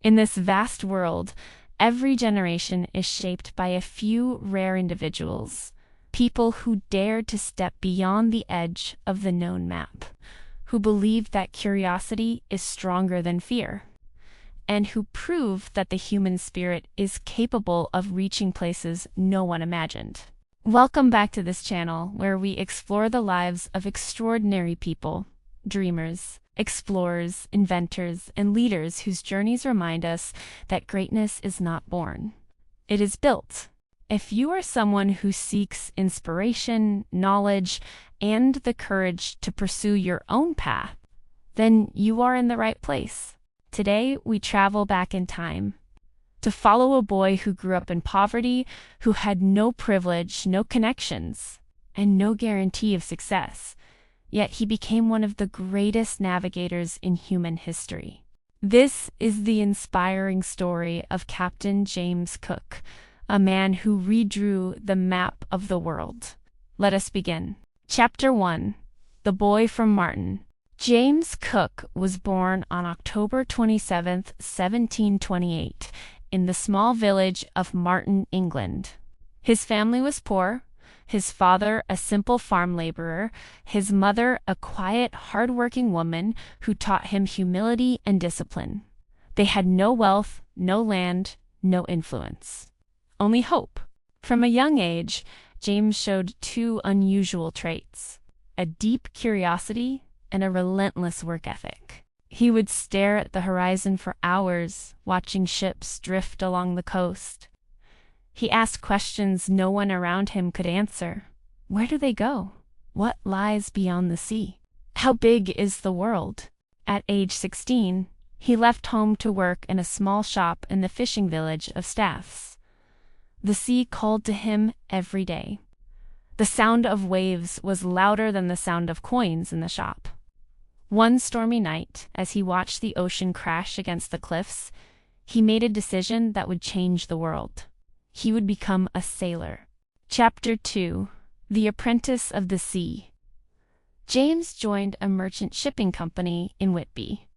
In this vast world, every generation is shaped by a few rare individuals, people who dared to step beyond the edge of the known map, who believed that curiosity is stronger than fear, and who proved that the human spirit is capable of reaching places no one imagined. Welcome back to this channel, where we explore the lives of extraordinary people, dreamers, explorers, inventors, and leaders whose journeys remind us that greatness is not born. It is built. If you are someone who seeks inspiration, knowledge, and the courage to pursue your own path, then you are in the right place. Today, we travel back in time to follow a boy who grew up in poverty, who had no privilege, no connections, and no guarantee of success. Yet he became one of the greatest navigators in human history. This is the inspiring story of Captain James Cook, a man who redrew the map of the world. Let us begin. Chapter 1. The Boy from Marton. James Cook was born on October 27, 1728, in the small village of Marton, England. His family was poor. His father, a simple farm laborer, his mother, a quiet, hard-working woman who taught him humility and discipline. They had no wealth, no land, no influence. Only hope. From a young age, James showed two unusual traits: a deep curiosity and a relentless work ethic. He would stare at the horizon for hours, watching ships drift along the coast. He asked questions no one around him could answer. Where do they go? What lies beyond the sea? How big is the world? At age 16, he left home to work in a small shop in the fishing village of Staths. The sea called to him every day. The sound of waves was louder than the sound of coins in the shop. One stormy night, as he watched the ocean crash against the cliffs, he made a decision that would change the world. He would become a sailor. Chapter 2. The Apprentice of the Sea. James joined a merchant shipping company in Whitby.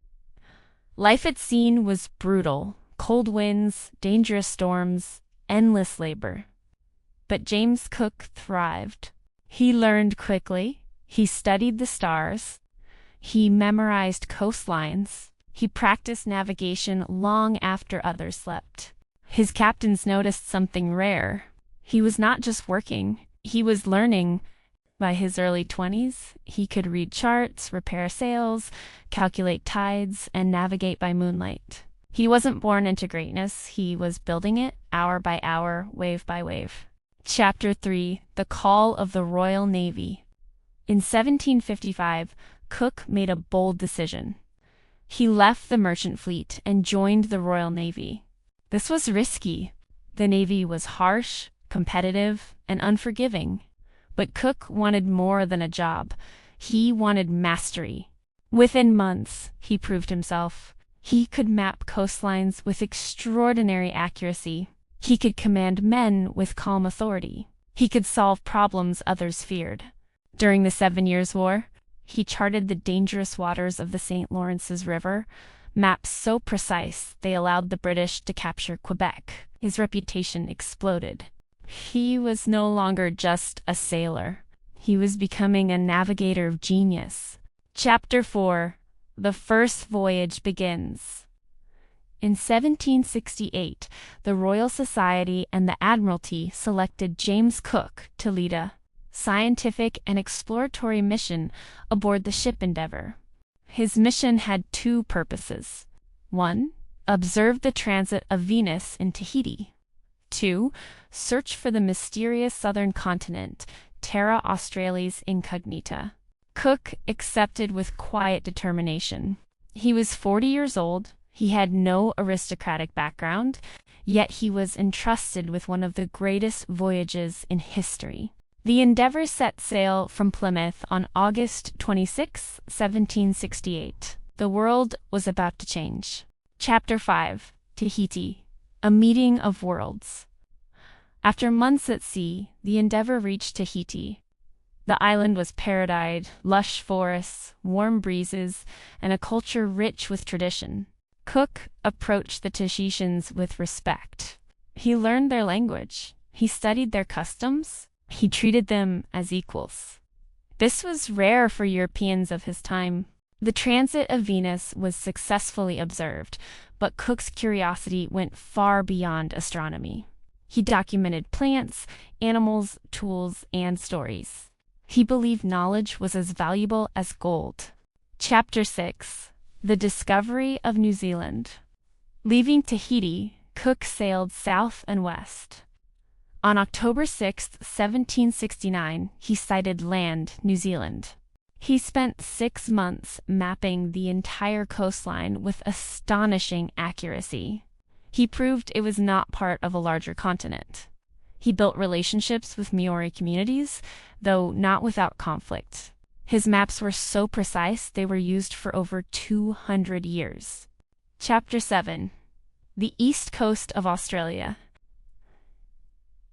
Life at sea was brutal: cold winds, dangerous storms, endless labor. But James Cook thrived. He learned quickly. He studied the stars. He memorized coastlines. He practiced navigation long after others slept. His captains noticed something rare. He was not just working, he was learning. By his early 20s, he could read charts, repair sails, calculate tides, and navigate by moonlight. He wasn't born into greatness, he was building it, hour by hour, wave by wave. Chapter 3. The Call of the Royal Navy. In 1755, Cook made a bold decision. He left the merchant fleet and joined the Royal Navy. This was risky. The Navy was harsh, competitive, and unforgiving. But Cook wanted more than a job. He wanted mastery. Within months, he proved himself. He could map coastlines with extraordinary accuracy. He could command men with calm authority. He could solve problems others feared. During the 7 Years' War, he charted the dangerous waters of the St. Lawrence's River, maps so precise they allowed the British to capture Quebec. His reputation exploded. He was no longer just a sailor. He was becoming a navigator of genius. Chapter 4. The First Voyage Begins. In 1768, the Royal Society and the Admiralty selected James Cook to lead a scientific and exploratory mission aboard the ship Endeavour. His mission had two purposes. 1. Observe the transit of Venus in Tahiti. 2. Search for the mysterious southern continent, Terra Australis Incognita. Cook accepted with quiet determination. He was 40 years old, he had no aristocratic background, yet he was entrusted with one of the greatest voyages in history. The Endeavour set sail from Plymouth on August 26, 1768. The world was about to change. Chapter 5. Tahiti. A Meeting of Worlds. After months at sea, the Endeavour reached Tahiti. The island was paradise, lush forests, warm breezes, and a culture rich with tradition. Cook approached the Tahitians with respect. He learned their language. He studied their customs. He treated them as equals. This was rare for Europeans of his time. The transit of Venus was successfully observed, but Cook's curiosity went far beyond astronomy. He documented plants, animals, tools, and stories. He believed knowledge was as valuable as gold. Chapter 6: The Discovery of New Zealand. Leaving Tahiti, Cook sailed south and west. On October 6, 1769, he sighted land, New Zealand. He spent 6 months mapping the entire coastline with astonishing accuracy. He proved it was not part of a larger continent. He built relationships with Maori communities, though not without conflict. His maps were so precise they were used for over 200 years. Chapter 7: The East Coast of Australia.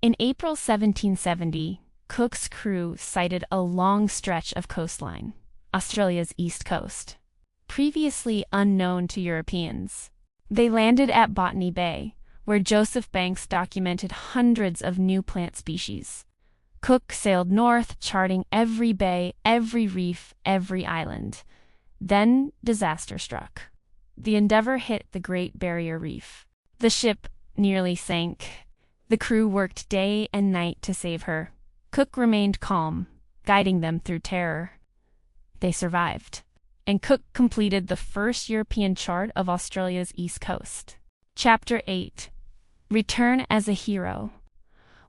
In April 1770, Cook's crew sighted a long stretch of coastline, Australia's east coast, previously unknown to Europeans. They landed at Botany Bay, where Joseph Banks documented hundreds of new plant species. Cook sailed north, charting every bay, every reef, every island. Then disaster struck. The Endeavour hit the Great Barrier Reef. The ship nearly sank. The crew worked day and night to save her. Cook remained calm, guiding them through terror. They survived, and Cook completed the first European chart of Australia's east coast. Chapter 8: Return as a Hero.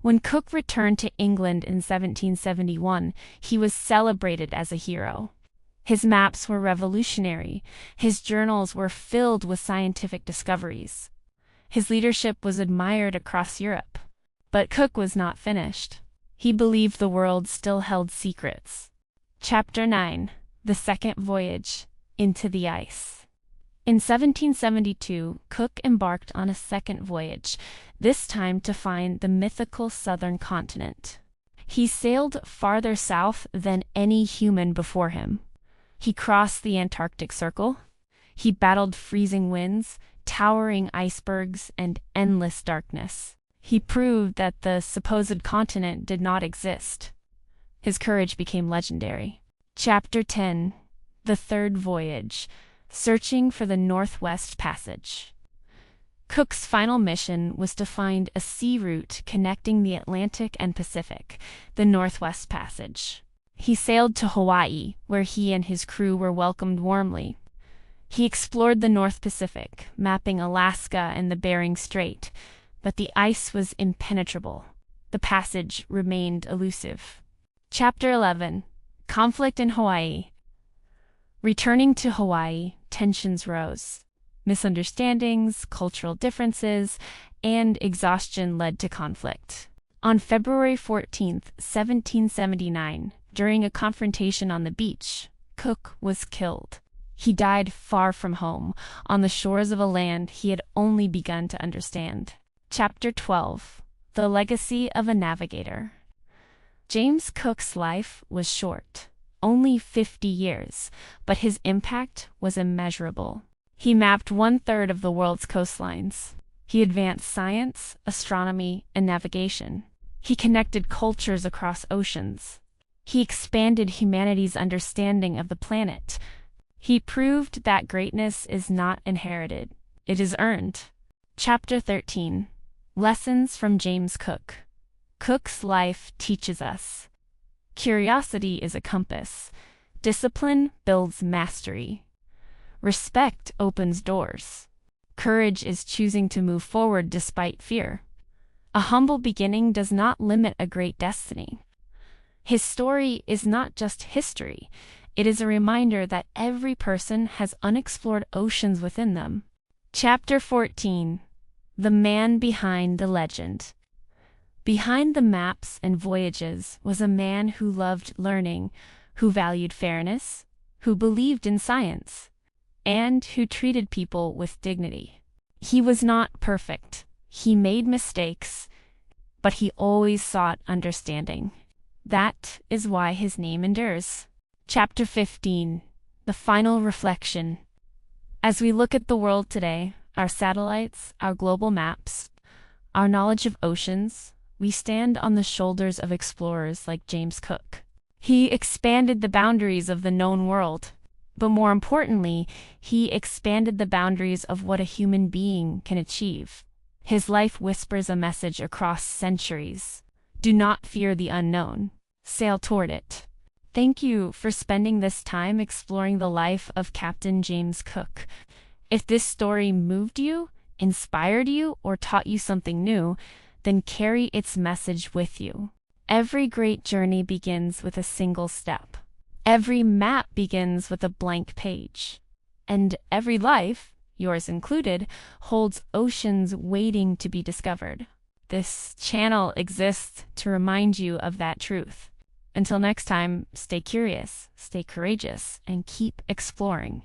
When Cook returned to England in 1771, he was celebrated as a hero. His maps were revolutionary. His journals were filled with scientific discoveries. His leadership was admired across Europe. But Cook was not finished. He believed the world still held secrets. Chapter 9: The Second Voyage into the Ice. In 1772, Cook embarked on a second voyage, this time to find the mythical southern continent. He sailed farther south than any human before him. He crossed the Antarctic Circle. He battled freezing winds, towering icebergs, and endless darkness. He proved that the supposed continent did not exist. His courage became legendary. Chapter 10: The Third Voyage. Searching for the Northwest Passage. Cook's final mission was to find a sea route connecting the Atlantic and Pacific, the Northwest Passage. He sailed to Hawaii, where he and his crew were welcomed warmly. He explored the North Pacific, mapping Alaska and the Bering Strait, but the ice was impenetrable. The passage remained elusive. Chapter 11: Conflict in Hawaii. Returning to Hawaii, tensions rose. Misunderstandings, cultural differences, and exhaustion led to conflict. On February 14, 1779, during a confrontation on the beach, Cook was killed. He died far from home, on the shores of a land he had only begun to understand. Chapter 12: The Legacy of a Navigator. James Cook's life was short, only 50 years, but his impact was immeasurable. He mapped 1/3 of the world's coastlines. He advanced science, astronomy, and navigation. He connected cultures across oceans. He expanded humanity's understanding of the planet. He proved that greatness is not inherited, it is earned. Chapter 13: Lessons from James Cook. Cook's life teaches us. Curiosity is a compass. Discipline builds mastery. Respect opens doors. Courage is choosing to move forward despite fear. A humble beginning does not limit a great destiny. His story is not just history. It is a reminder that every person has unexplored oceans within them. Chapter 14: The Man Behind the Legend. Behind the maps and voyages was a man who loved learning, who valued fairness, who believed in science, and who treated people with dignity. He was not perfect. He made mistakes, but he always sought understanding. That is why his name endures. Chapter 15: The Final Reflection. As we look at the world today, our satellites, our global maps, our knowledge of oceans, we stand on the shoulders of explorers like James Cook. He expanded the boundaries of the known world, but more importantly, he expanded the boundaries of what a human being can achieve. His life whispers a message across centuries. Do not fear the unknown. Sail toward it. Thank you for spending this time exploring the life of Captain James Cook. If this story moved you, inspired you, or taught you something new, then carry its message with you. Every great journey begins with a single step. Every map begins with a blank page. And every life, yours included, holds oceans waiting to be discovered. This channel exists to remind you of that truth. Until next time, stay curious, stay courageous, and keep exploring.